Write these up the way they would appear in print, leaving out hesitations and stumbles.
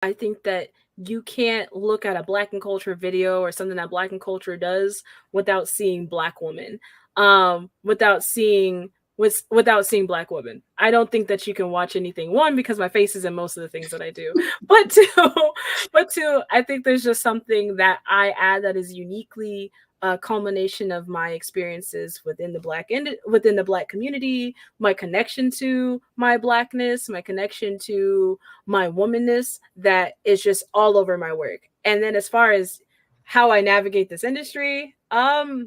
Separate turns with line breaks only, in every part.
I think that you can't look at a Blaquenculture video or something that Blaquenculture does without seeing Black women, without seeing Black women. I don't think that you can watch anything, one, because my face is in most of the things that I do, but two, I think there's just something that I add that is uniquely a culmination of my experiences within within the Black community, my connection to my Blackness, my connection to my womanness, that is just all over my work. And then as far as how I navigate this industry, I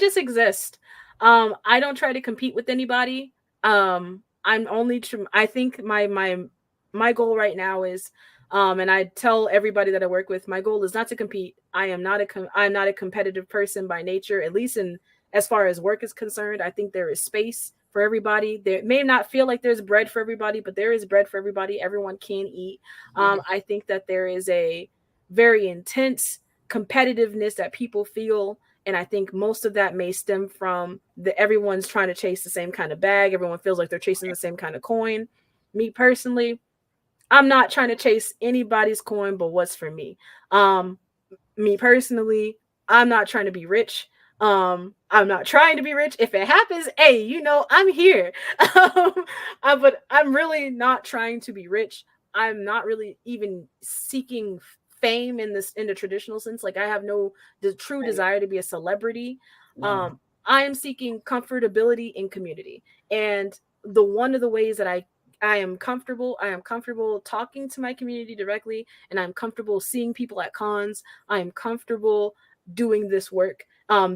just exist. I don't try to compete with anybody. I'm only I think my goal right now is, and I tell everybody that I work with, my goal is not to compete. I'm not a competitive person by nature, at least in as far as work is concerned. I think there is space for everybody. There may not feel like there's bread for everybody, but there is bread for everybody. Everyone can eat. I think that there is a very intense competitiveness that people feel, and I think most of that may stem from everyone's trying to chase the same kind of bag. Everyone feels like they're chasing the same kind of coin. Me personally, I'm not trying to chase anybody's coin but what's for me. Me personally, I'm not trying to be rich. I'm not trying to be rich. If it happens, hey, I'm here. But I'm really not trying to be rich. I'm not really even seeking fame in the traditional sense. Like, I have the true desire to be a celebrity. I am seeking comfortability in community. And one of the ways that I am comfortable talking to my community directly, and I'm comfortable seeing people at cons. I am comfortable doing this work.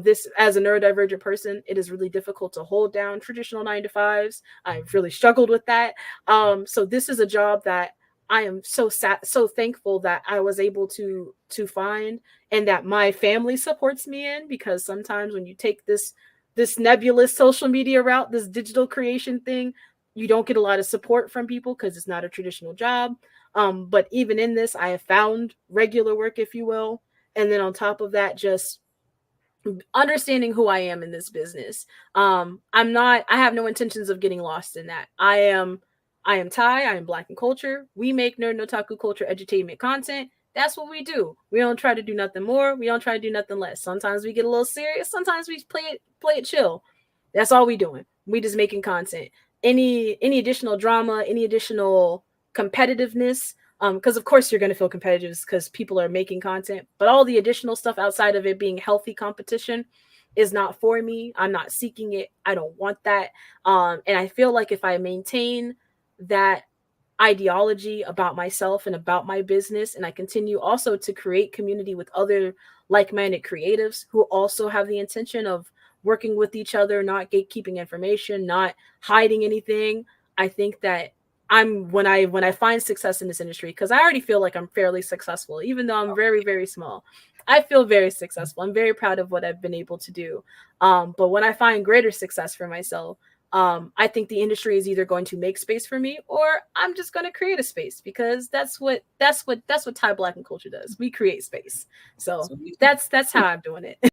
This, as a neurodivergent person, it is really difficult to hold down traditional 9 to 5s. I've really struggled with that. So this is a job that I am so thankful that I was able to find, and that my family supports me in, because sometimes when you take this nebulous social media route, this digital creation thing, you don't get a lot of support from people because it's not a traditional job. But even in this, I have found regular work, if you will. And then on top of that, just understanding who I am in this business. I have no intentions of getting lost in that. I am Ty. I am Blaquenculture. We make nerd and otaku culture edutainment content. That's what we do. We don't try to do nothing more. We don't try to do nothing less. Sometimes we get a little serious. Sometimes we play it chill. That's all we doing. We just making content. Any additional drama, any additional competitiveness, because of course you're going to feel competitive because people are making content, but all the additional stuff outside of it being healthy competition is not for me. I'm not seeking it. I don't want that. And I feel like if I maintain that ideology about myself and about my business, and I continue also to create community with other like-minded creatives who also have the intention of working with each other, not gatekeeping information, not hiding anything, I think that when I find success in this industry, because I already feel like I'm fairly successful, even though I'm very, very small. I feel very successful. I'm very proud of what I've been able to do. But when I find greater success for myself, I think the industry is either going to make space for me, or I'm just going to create a space, because that's what Thai Blaquenculture does. We create space. So that's how I'm doing it.